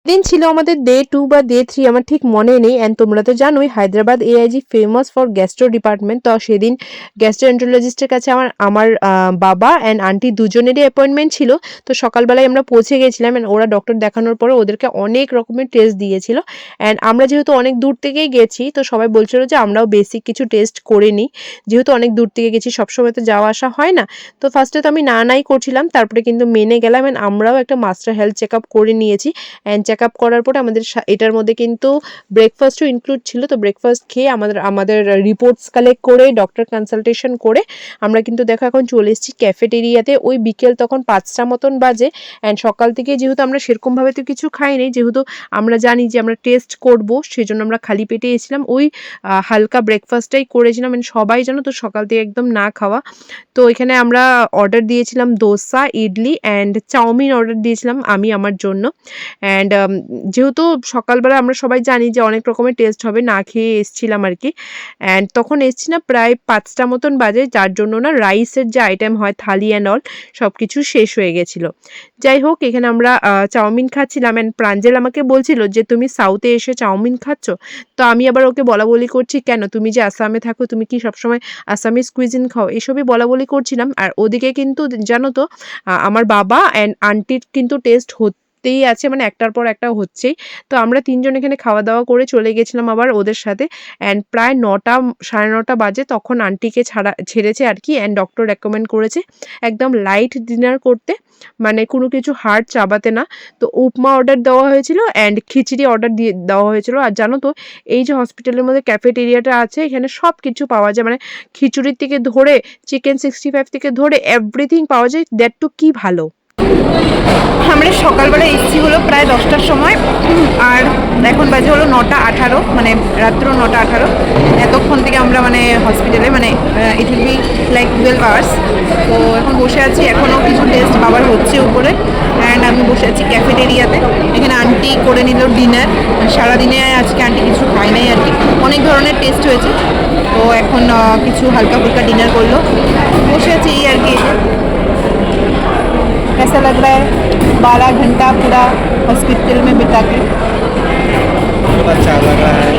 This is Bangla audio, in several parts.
দিন ছিল আমাদের ডে 2 বা ডে 3 আমার ঠিক মনে নেই। অ্যান্ড তোমরা তো জানোই Hyderabad AIG famous for gastro department. তো সেদিন গ্যাস্ট্রোএন্টারোলজিস্টের কাছে আমার বাবা অ্যান্ড আন্টি দুজনেরই অ্যাপয়েন্টমেন্ট ছিল। তো সকালবেলায় আমরা পৌঁছে গেছিলাম অ্যান্ড ওরা ডক্টর দেখানোর পরে ওদেরকে অনেক রকমের টেস্ট দিয়েছিল। অ্যান্ড আমরা যেহেতু অনেক দূর থেকেই গেছি তো সবাই বলছিল যে আমরাও বেসিক কিছু টেস্ট করে নিই। যেহেতু অনেক দূর থেকে গেছি সবসময় তো যাওয়া আসা হয় না। তো ফার্স্টে তো আমি নাই করছিলাম, তারপরে কিন্তু মেনে গেলাম অ্যান্ড আমরাও একটা মাস্টার হেলথ চেক আপ করে নিয়েছি। অ্যান্ড চেক আপ করার পরে আমাদের এটার মধ্যে কিন্তু ব্রেকফাস্টও ইনক্লুড ছিল। তো ব্রেকফাস্ট খেয়ে আমাদের রিপোর্টস কালেক্ট করে ডক্টর কনসালটেশন করে আমরা কিন্তু দেখো এখন চলে এসেছি ক্যাফেটেরিয়াতে। ওই বিকেল তখন 5টা মতন বাজে। অ্যান্ড সকাল থেকে যেহেতু আমরা সেরকমভাবে তো কিছু খাইনি, যেহেতু আমরা জানি যে আমরা টেস্ট করবো সেজন্য আমরা খালি পেটে এসেছিলাম। ওই হালকা ব্রেকফাস্টটাই করেছিলাম। অ্যান্ড সবাই জানো তো সকাল থেকে একদম না খাওয়া। তো এখানে আমরা অর্ডার দিয়েছিলাম dosa, idli and chowmein order দিয়েছিলাম আমি আমার জন্য। অ্যান্ড যেহেতু সকালবেলা আমরা সবাই জানি যে অনেক রকমের টেস্ট হবে, না খেয়ে এসছিলাম আর কি। অ্যান্ড তখন এসছি না প্রায় 5টা মতন বাজে, যার জন্য না রাইসের যে আইটেম হয় থালি অ্যান্ড অল সব কিছু শেষ হয়ে গেছিলো। যাই হোক এখানে আমরা চাউমিন খাচ্ছিলাম অ্যান্ড প্রাঞ্জল আমাকে বলছিল যে তুমি সাউথে এসে চাউমিন খাচ্ছ। তো আমি আবার ওকে বলাবলি করছি কেন, তুমি যে আসামে থাকো তুমি কি সবসময় আসামিজ কুইজিন খাও, এসবই বলাবলি করছিলাম। আর ওদিকে কিন্তু জানো তো আমার বাবা অ্যান্ড আন্টির কিন্তু টেস্ট হতেই আছে, মানে একটার পর একটা হচ্ছেই। তো আমরা 3 জন এখানে খাওয়া দাওয়া করে চলে গেছিলাম আবার ওদের সাথে। অ্যান্ড প্রায় 9টা 9:30 বাজে তখন আন্টিকে ছেড়েছে আর কি। অ্যান্ড ডক্টর রেকমেন্ড করেছে একদম লাইট ডিনার করতে, মানে কোনো কিছু হার্ড চাবাতে না। তো উপমা অর্ডার দেওয়া হয়েছিল অ্যান্ড খিচুড়ি অর্ডার দিয়ে দেওয়া হয়েছিল। আর জানো তো এই যে হসপিটালের মধ্যে ক্যাফেটেরিয়াটা আছে এখানে সব কিছু পাওয়া যায়, মানে খিচুড়ির থেকে ধরে চিকেন 65 থেকে ধরে এভরিথিং পাওয়া যায়। দ্যাট টু কি ভালো। আমরা সকালবেলা এসেছি হলো প্রায় 10টার সময়, আর এখন বাজে হলো 9:18, মানে রাত্র 9:18। এতক্ষণ থেকে আমরা মানে হসপিটালে, মানে it will be like 12 hours. তো এখন বসে আছি, এখনও কিছু টেস্ট আবার হচ্ছে উপরে। অ্যান্ড আমি বসে আছি ক্যাফেটেরিয়াতে। এখানে আন্টি করে নিল ডিনার। সারাদিনে আজকে আন্টি কিছু খায় নাই আর কি, অনেক ধরনের টেস্ট হয়েছে। তো এখন কিছু হালকা ফুলকা ডিনার করলো, বসে আছি এই আর কি। कैसा लग रहा है 12 घंटा पूरा हॉस्पिटल में बिता के? बहुत अच्छा लग रहा है।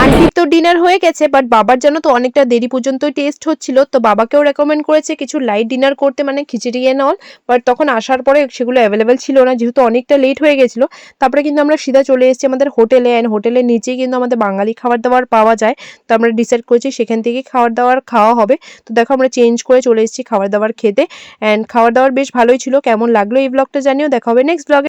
আন্টির তো ডিনার হয়ে গেছে, বাট বাবার যেন তো অনেকটা দেরি পর্যন্তই টেস্ট হচ্ছিল। তো বাবাকেও রেকমেন্ড করেছে কিছু লাইট ডিনার করতে, মানে খিচুড়ি এন্ড অল। বাট তখন আসার পরে সেগুলো অ্যাভেলেবেল ছিল না, যেহেতু অনেকটা লেট হয়ে গেছিলো। তারপরে কিন্তু আমরা সিধা চলে এসেছি আমাদের হোটেলে। অ্যান্ড হোটেলের নিচেই কিন্তু আমাদের বাঙালি খাবার দাবার পাওয়া যায়। তো আমরা ডিসাইড করেছি সেখান থেকেই খাবার দাবার খাওয়া হবে। তো দেখো আমরা চেঞ্জ করে চলে এসেছি খাবার দাবার খেতে। অ্যান্ড খাবার দাবার বেশ ভালোই ছিল। কেমন লাগলো এই ব্লগটা জানিও। দেখা হবে নেক্সট ব্লগে।